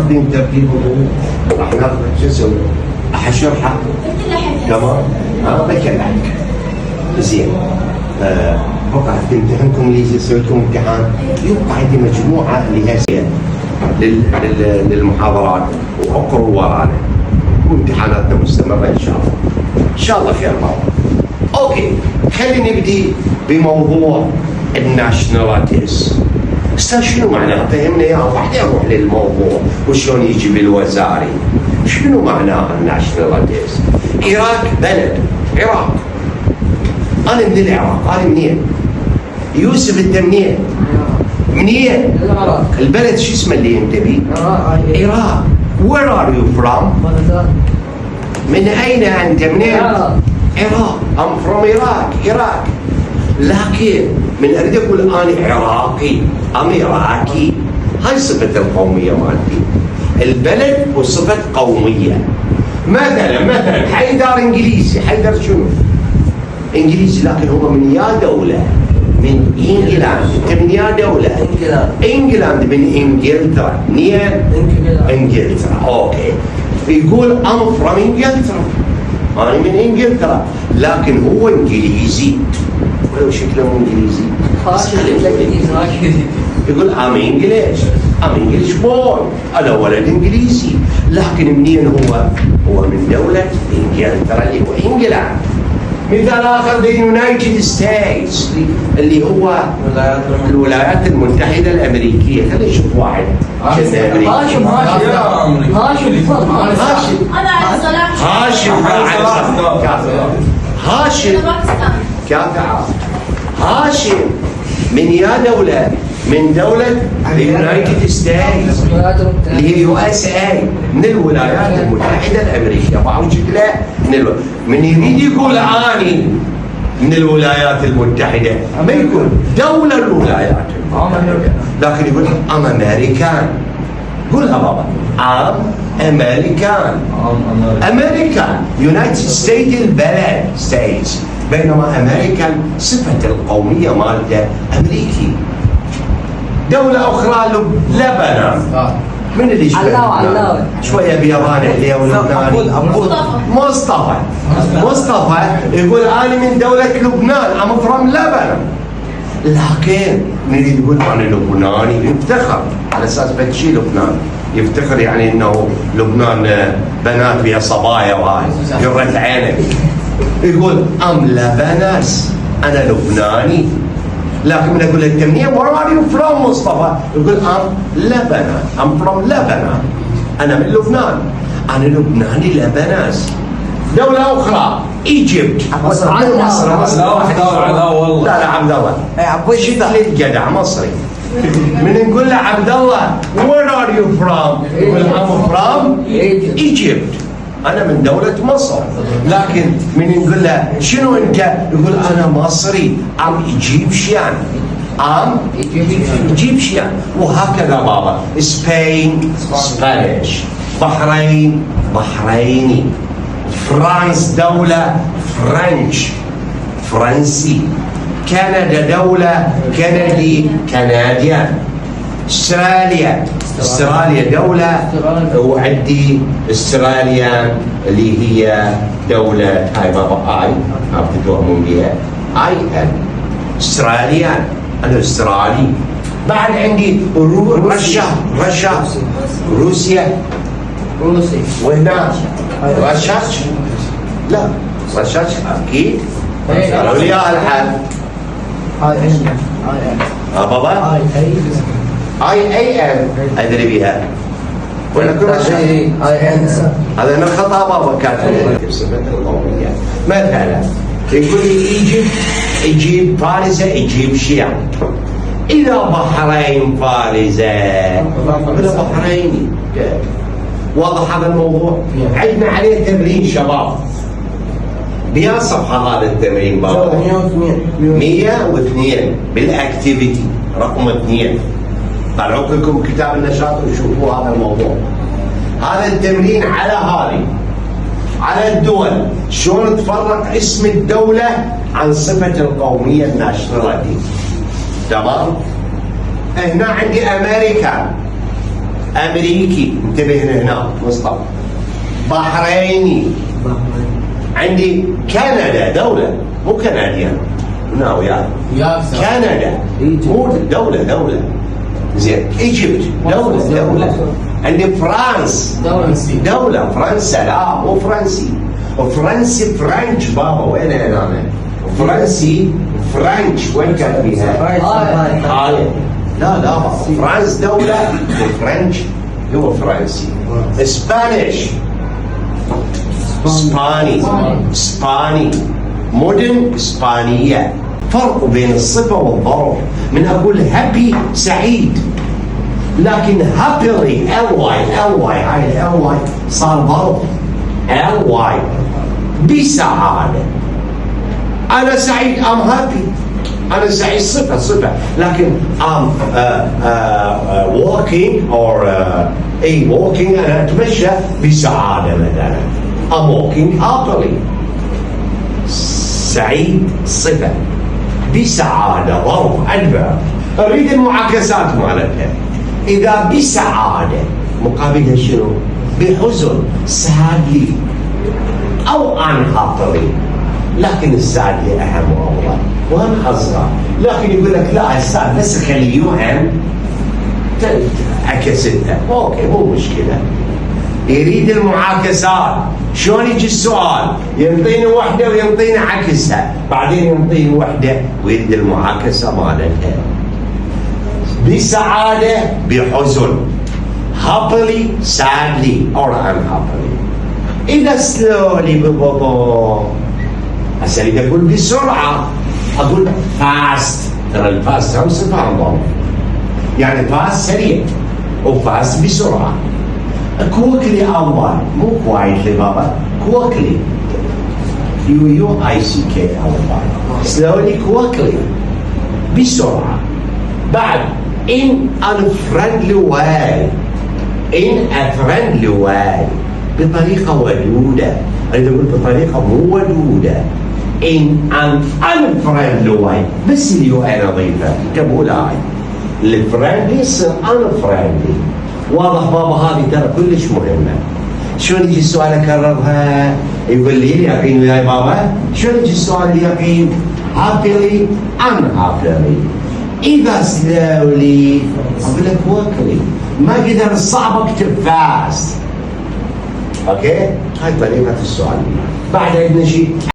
ناخذين ترتيب وضوء، راح ناخذ شو اسوي؟ احشرها تمام؟ بكلمك زين. بقى تمتحنكم اللي يسوي لكم امتحان، يبقى عندي مجموعه اللي هي للمحاضرات واقروا ورانا وامتحاناتنا مستمره ان شاء الله. ان شاء الله خير معه. اوكي، خلينا نبدي بموضوع الناشوناليتيز. استاذ شنو معناه؟ فهمنا اياه بعدين نروح للموضوع وشلون يجي بالوزاري. شنو معناه الناشوناليتيز؟ العراق بلد، عراق. انا من العراق، انا منين؟ يوسف انت منين؟ منين؟ العراق. البلد شو اسمه اللي انت بيه؟ العراق. Where are you from؟ من اين انت؟ منين؟ العراق. عراق. I'm from Iraq. عراق. لكن من اريد اقول انا عراقي، I'm عراقي. هاي صفة القومية مالتي. البلد وصفة قومية. مثلا حيدر انجليزي، حيدر شنو؟ انجليزي، لكن هو من يا دولة؟ من انجلاند. انت من يا دولة؟ انجلاند. من انجلترا. منين؟ انجلترا. اوكي. يقول I'm from انجلترا، انا من انجلترا، لكن هو انجليزي ولو شكله مو انجليزي. يقول I'm English. I'm English boy. انا ولد انجليزي، لكن منين هو؟ هو من دولة انجلترا اللي هو انجلاند. مثال اخر the United States اللي هو الولايات المتحدة الامريكية. خلينا نشوف واحد كنا امريكي. هاشم هاشم من يا دولة؟ من دولة اليونايتد ستيتس اللي هي USA، من الولايات المتحدة الأمريكية. بعض شكله من يريد يقول أني من الولايات المتحدة ما يقول دولة الولايات المتحدة، لكن يقول I'm American. قولها بابا. I'm American. American. United States البلد States، بينما American صفة القومية مالته أمريكي. دولة أخرى لبنان. من اللي يشبه شوية بيضاني عليه ولبناني؟ مصطفى يقول أنا من دولة لبنان، I'm from لبنان، لكن نريد يقول أنا لبناني، يفتخر على أساس بتشي لبنان، يفتخر يعني إنه لبنان بنات بها صبايا وهاي قرة عينك. يقول أم لبناس، أنا لبناني. لكن من اقول انت منين؟ where are you from مصطفى؟ يقول I'm Lebanon. I'm from Lebanon. انا من لبنان. انا لبناني لبناس. دولة أخرى ايجيبت. مصر. لا عبد الله. شكل الجدع مصري. من نقول له عبد الله where are you from؟ يقول I'm from Egypt. أنا من دولة مصر. لكن من نقول له شنو أنت؟ يقول أنا مصري. I'm Egyptian. I'm Egyptian. وهكذا بابا. سبين Spanish. بحرين بحريني. فرانس دولة فرنش فرنسي. كندا دولة كندي كنديان. استراليا دولة، وعندي استراليا اللي هي دولة هاي بابا اي ما بتتوهمون بها اي ان استراليا. انا استرالي. بعد عندي روسيا وهنا لا اكيد قالوا لي الحال بابا اي ان ادري بها ولا كل شيء هذا من الخطا بابا كاتب صفة القومية. مثلا يقول لي ايجيب فارسة ايجيبشيان. اذا بحرين فارسة اذا بحريني. واضح هذا الموضوع؟ عندنا عليه تمرين شباب. بيا صفحة هذا التمرين بابا؟ 102 بالاكتيفيتي رقم 2. طلعوا لكم كتاب النشاط وشوفوا هذا الموضوع. هذا التمرين على هذه، على الدول، شلون تفرق اسم الدولة عن صفة القومية الناشوناليتي. تمام؟ هنا عندي أمريكا. امريكي، انتبه هنا مصطفى. بحريني. عندي كندا دولة، مو كنديان. هنا وياك. كندا مو دولة. زين. ايجيبت دولة. عندي فرانس دولة. فرنسا لا مو فرنسي. فرنسي فرنش بابا، وين انا؟ فرنسي فرنش وين كان فيها؟ لا بابا، فرانس دولة وفرنش هو فرنسي. اسبانيش. اسباني. مدن اسبانية. فرق بين الصفة والظرف. من اقول هابي سعيد، لكن هابيلي ال واي هاي ال واي صار ظرف. ال واي بسعادة. انا سعيد ام هابي. انا سعيد صفة، لكن ام walking or walking انا اتمشى بسعادة مثلا. ام walking happily. سعيد صفة، بسعادة ظرف adverb. اريد المعاكسات مالتها. اذا بسعادة مقابلها شنو؟ بحزن sadly او unhappily. لكن السعادة اهم وافضل وهم اصغر. لكن يقول لك لا السعادة بس خلي يوهم عكستها. اوكي مو مشكلة. يريد المعاكسات. شلون يجي السؤال؟ ينطيني وحده وينطيني عكسها، بعدين ينطيني وحده ويريد المعاكسه مالتها. بسعاده بحزن. happily sadly or unhappily. اذا slowly ببطء، هسه اريد اقول بسرعه، اقول fast. ترى الفاست هم صفه انظر، يعني فاست سريع وفاست بسرعه. كوكلي اول مو كوايتلي بابا، كوكلي QUICK اول. سلولي كوكلي بسرعه. بعد in unfriendly way. in a friendly way بطريقه ودوده. اريد اقول بطريقه مو ودوده. in an unfriendly way، بس اليو انا اضيفه كمو هاي الفريندلي يصير unfriendly. واضح بابا؟ هذه ترى كلش مهمه. شلون يجي السؤال اكررها؟ يقول لي اليقين وياي بابا. شلون يجي السؤال اليقين؟ happily unhappily. اذا slowly اقول لك quickly. ما قدر الصعب اكتب fast. اوكي؟ هاي طريقه السؤال. بعد عندنا شيء